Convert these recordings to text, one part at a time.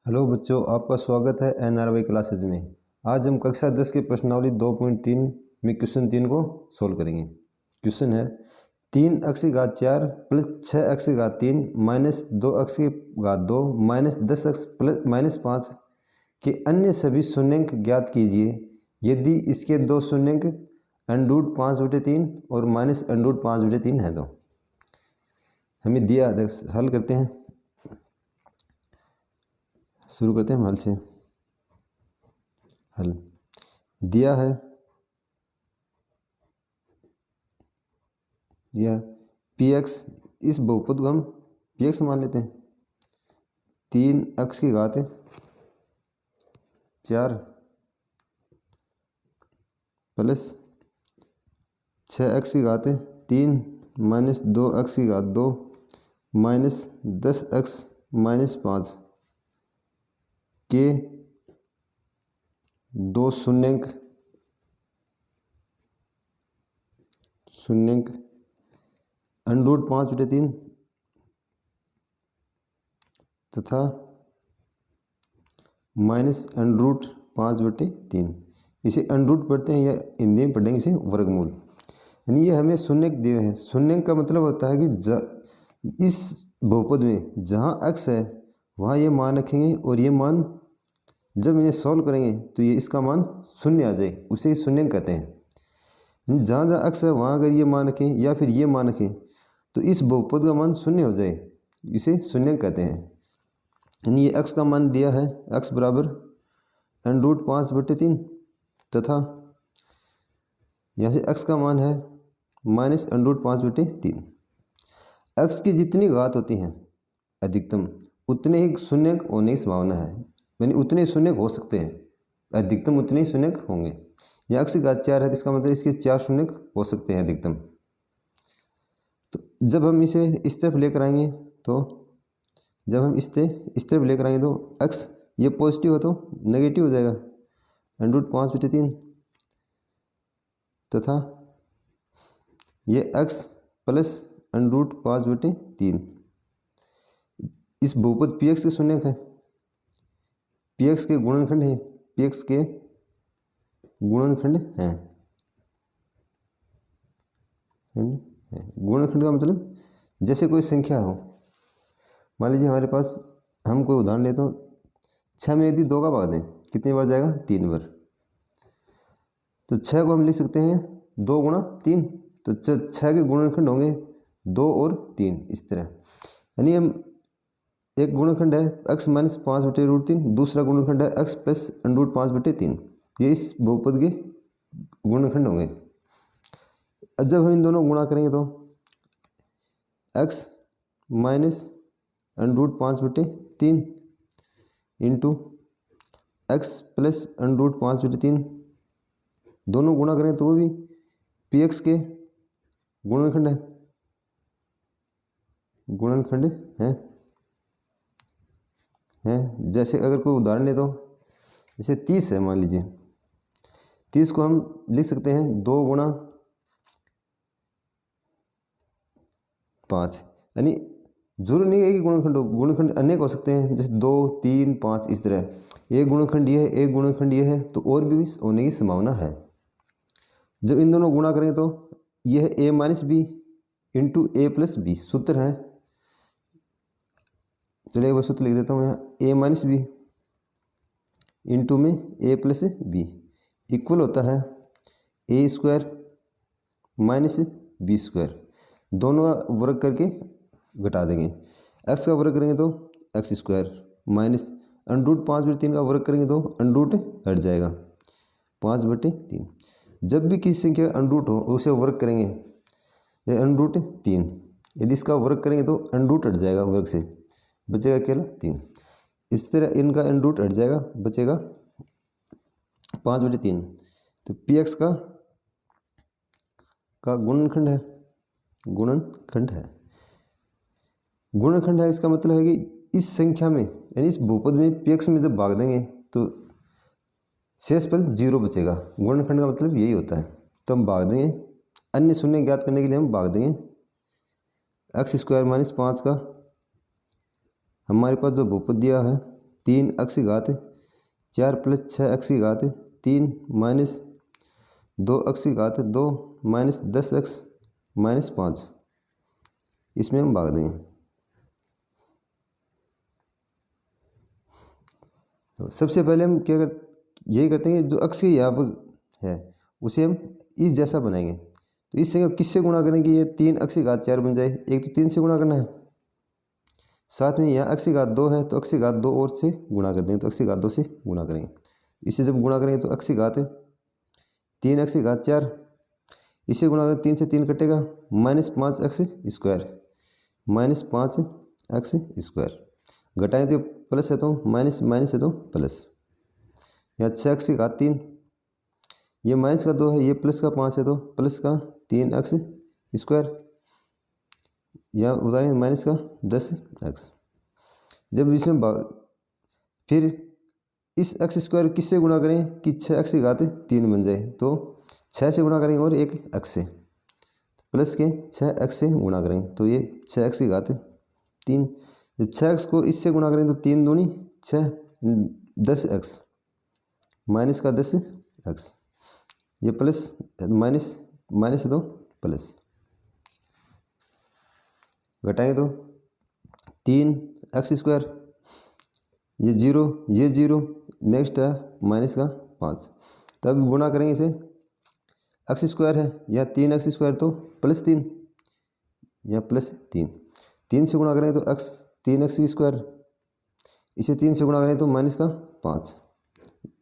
Hello बच्चों, आपका स्वागत है NRY क्लासेज में। आज हम कक्षा 10 की प्रश्नावली 2.3 में क्वेश्चन 3 को सोल्व करेंगे। क्वेश्चन है 3x⁴ plus 6x⁴ minus 2x⁴ minus 10x plus minus 5 के अन्य सभी शून्यंक ज्ञात कीजिए यदि इसके दो शून्यंक √5/3 और माइनस √5/3 है। तो हमें दिया, हल करते हैं। शुरू करते हैं हल से। हल दिया है, px, इस बहुपद को हम px मान लेते हैं। 3x⁴ plus 6x⁴ minus 2x⁴ minus 10x minus 5 के दो शून्यंक √5/3 तथा माइनस √5/3। इसे अंडरूट पढ़ते हैं या हिंदी में पढ़ेंगे इसे वर्गमूल। यानी ये हमें शून्यंक दिए हैं। शून्यंक का मतलब होता है कि इस बहुपद में जहाँ x है वहाँ ये मान रखेंगे और ये मान जब इन्हें सॉल्व करेंगे तो ये इसका मान शून्य आ जाए, उसे शून्यंक कहते हैं। जहाँ जहाँ x है वहाँ अगर ये मान रखें या फिर ये मान रखें तो इस बहुपद का मान शून्य हो जाए, इसे शून्यंक कहते हैं। यानी ये x का मान दिया है, x बराबर √5/3 तथा यहाँ से x का मान है माइनस √5/3। x की जितनी घात होती हैं अधिकतम उतने ही शून्यंक होने की संभावना है। यानी उतने शून्यंक हो सकते हैं, अधिकतम उतने ही शून्यंक होंगे। या x⁴ है तो इसका मतलब इसके 4 शून्यंक हो सकते हैं अधिकतम। तो जब हम इसे इस तरफ लेकर आएंगे तो x ये पॉजिटिव हो तो नेगेटिव हो जाएगा √5/3 तथा ये x प्लस √5/3 इस बहुपद px के शून्यंक है, px के गुणनखंड है, px के गुणनखंड हैं। गुणनखंड का मतलब जैसे कोई संख्या हो, मान लीजिए हमारे पास, हम कोई उदाहरण लेते हो 6 में यदि 2 का भाग दें कितनी बार जाएगा? 3 बार। तो 6 को हम लिख सकते हैं 2 गुणा 3, तो 6 के गुणनखंड होंगे 2 और 3 इस तरह। यानी हम एक गुणनखंड है x माइनस 5/√3, दूसरा गुणनखंड है x प्लस √5/3। ये इस बहुपद के गुणनखंड होंगे। जब हम इन दोनों गुणा करेंगे तो x minus √5/3 into x plus √5/3 दोनों गुणा करें तो वो भी px के गुणनखंड है। जैसे अगर कोई उदाहरण ले तो जैसे 30 है, मान लीजिए 30 को हम लिख सकते हैं 2 गुणा 5। यानी जरूर नहीं है कि गुणनखंड अनेक हो सकते हैं, जैसे 2, 3, 5 इस तरह। एक गुणनखंड ये है, एक गुणनखंड ये है, तो और भी होने की संभावना है। जब इन दोनों गुणा करें तो यह है a minus B into A plus B, सूत्र है। चलिए वह सूत्र लिख देता हूँ यहाँ, a माइनस बी इंटू में a प्लस बी इक्वल होता है a² माइनस b²। दोनों का वर्ग करके घटा देंगे। x का वर्ग करेंगे तो x² माइनस √5/3 का वर्ग करेंगे तो अंडरूट हट जाएगा 5/3। जब भी किसी संख्या का अंडरूट हो उसे वर्ग करेंगे, ये √3। यदि इसका वर्ग करेंगे तो अंडरूट हट जाएगा, वर्ग से बचेगा केवल 3। इस तरह इनका अंडरूट हट जाएगा, बचेगा 5/3। तो px का गुणनखंड है। इसका मतलब है कि इस संख्या में, यानी इस बहुपद में px में जब भाग देंगे तो शेषफल 0 बचेगा। गुणनखंड का मतलब यही होता है। तो हम भाग देंगे, अन्य शून्य ज्ञात करने के लिए हम भाग देंगे x² माइनस 5 का हमारे पास जो बहुपद दिया है 3x की घात 4 प्लस 6x की घात 3 माइनस 2x की घात 2 माइनस 10x माइनस 5। इसमें हम भाग देंगे। तो सबसे पहले हम क्या यही करते हैं कि जो अक्स यहाँ पर है उसे हम इस जैसा बनाएंगे। तो इस संख्या किससे गुणा करेंगे? ये 3x की घात 4 बन जाए। एक तो 3 से गुणा करना है, साथ में यहाँ x की घात 2 है तो x की घात 2 और से गुणा कर देंगे। तो x की घात 2 से गुणा करेंगे। इसे जब गुणा करेंगे तो x की घात 3x की घात 4, इसे गुणा करें 3 से 3 कटेगा, minus 5x square, minus 5x square. घटाएँ तो प्लस है तो माइनस, माइनस है तो प्लस। यहाँ 6x की घात 3, ये माइनस का 2 है, ये प्लस का 5 है तो प्लस का 3x स्क्वायर। यहाँ उतारें माइनस का 10x। जब इसमें फिर इस x स्क्वायर किससे गुणा करें कि 6x की घात 3 बन जाए। तो 6 से गुणा करेंगे और एक x से, प्लस के 6x से गुणा करेंगे तो ये 6x की घात 3। जब 6x को इससे गुणा करें तो 3 दूनी 6, 10x माइनस का 10x, ये प्लस माइनस, माइनस है तो प्लस। घटाएंगे तो 3x स्क्वायर, ये 0, ये 0, नेक्स्ट है माइनस का 5। तब गुणा करेंगे इसे, x स्क्वायर है या 3x स्क्वायर तो प्लस 3 या प्लस 3। 3 से गुणा करेंगे तो x 3x स्क्वायर, इसे 3 से गुणा करें तो माइनस का 5,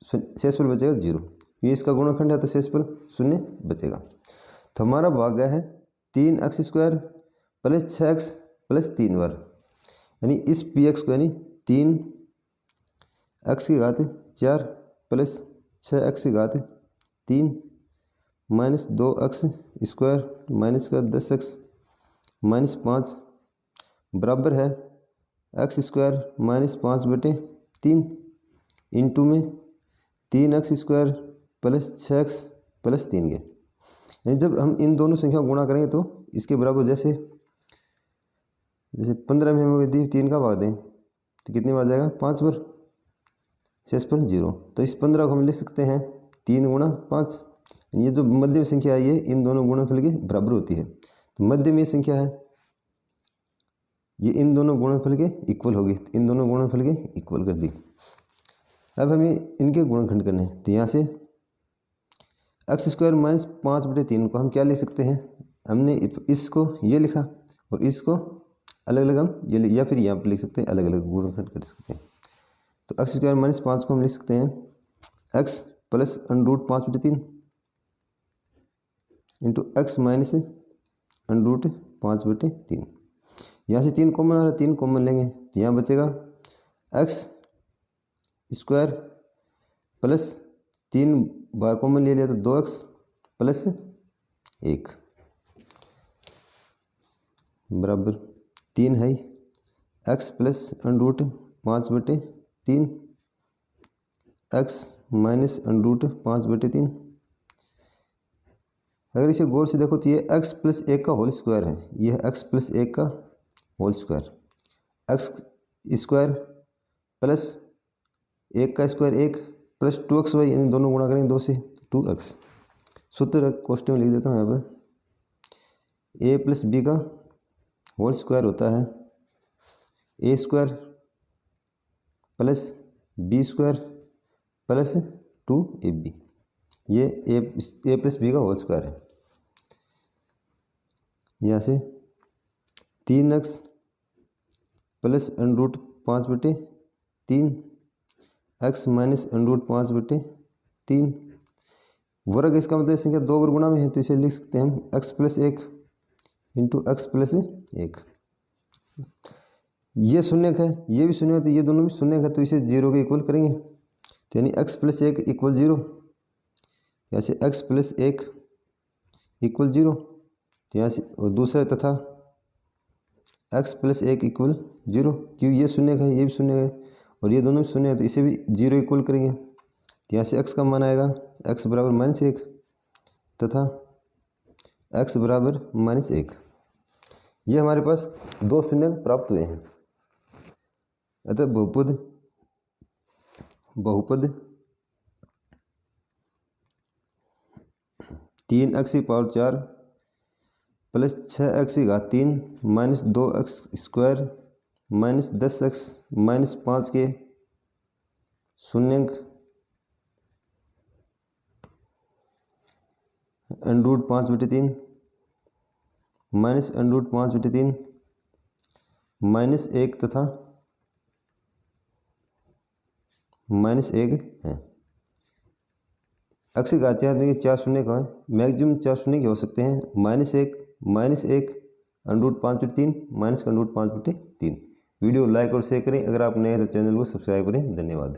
शेषफल बचेगा 0। ये इसका गुणनखंड है तो शेषफल 0 बचेगा। तो हमारा भाग गया है 3x square plus 6x plus 3 बार, यानी इस px को यानी 3x की घात 4 प्लस 6x की घात 3 माइनस 2x स्क्वायर माइनस का 10x माइनस 5 बराबर है x स्क्वायर माइनस 5/3 इंटू में 3x square plus 6x plus 3 के। यानी जब हम इन दोनों संख्या को गुणा करेंगे तो इसके बराबर, जैसे 15 में हमें दी 3 का भाग दें तो कितनी बार जाएगा? 5 बार, शेषफल 0। तो इस 15 को हम लिख सकते हैं 3 गुणा 5। ये जो मध्य संख्या है ये इन दोनों गुणनफल के बराबर होती है। तो मध्य में संख्या है ये इन दोनों गुणनफल के इक्वल होगी, तो इन दोनों गुणनफल के इक्वल कर दी। अब हमें इनके गुणनखंड करने हैं। तो यहाँ से x स्क्वायर माइनस 5/3 को हम क्या लिख सकते हैं? हमने इसको ये लिखा और इसको अलग अलग हम ये या फिर यहाँ पर लिख सकते हैं, अलग अलग गुणनखंड कर सकते हैं। तो x स्क्वायर माइनस 5 को हम लिख सकते हैं x plus under 5/3 into x minus under 5/3। यहाँ से 3 कॉमन आ रहा है, 3 कॉमन लेंगे तो यहाँ बचेगा x स्क्वायर प्लस 3 बार कॉमन ले लिया तो 2x प्लस 1 बराबर 3 है x plus under 5/3 x minus under 5/3। अगर इसे गौर से देखो तो ये x प्लस 1 का होल स्क्वायर है, ये है x प्लस 1 का whole square. x square plus 1 का स्क्वायर 1 प्लस 2xy, यानी दोनों गुणा करेंगे 2 से 2x। सूत्र क्वेश्चन में लिख देता हूँ यहाँ पर a प्लस b का होल स्क्वायर होता है a square plus b square plus 2ab। ये a प्लस b का होल स्क्वायर है। यहाँ से 3x plus under 5/3 x minus under 5/3 वर्ग, इसका मतलब संख्या 2 बार गुणा में है तो इसे लिख सकते हैं हम x plus 1 into x plus 1। ये शून्य है, ये भी शून्य है, तो ये दोनों भी शून्य है तो इसे 0 के इक्वल करेंगे। तो यानी x प्लस 1 इक्वल 0, यहाँ से x प्लस 1 इक्वल 0, तो यहाँ से और दूसरा तथा x प्लस 1 इक्वल 0, क्योंकि ये शून्य है, ये भी शून्य है और ये दोनों भी शून्य है तो इसे भी 0 इक्वल करेंगे। तो यहाँ से x का मान आएगा x बराबर -1 तथा x बराबर -1। ये हमारे पास 2 शून्य प्राप्त हुए हैं। अतः बहुपद बहुपद 3x⁴ plus 6x⁻³ minus 2x² minus 10x minus 5 के शून्यंक √5/3 माइनस √5/3 -1 तथा -1 है। अक्ष घातीय आदमी के 4 शून्य का है, मैक्सिमम 4 शून्य के हो सकते हैं। -1 √5/3 -√5/3। वीडियो लाइक और शेयर करें। अगर आप नए हैं तो चैनल को सब्सक्राइब करें। धन्यवाद।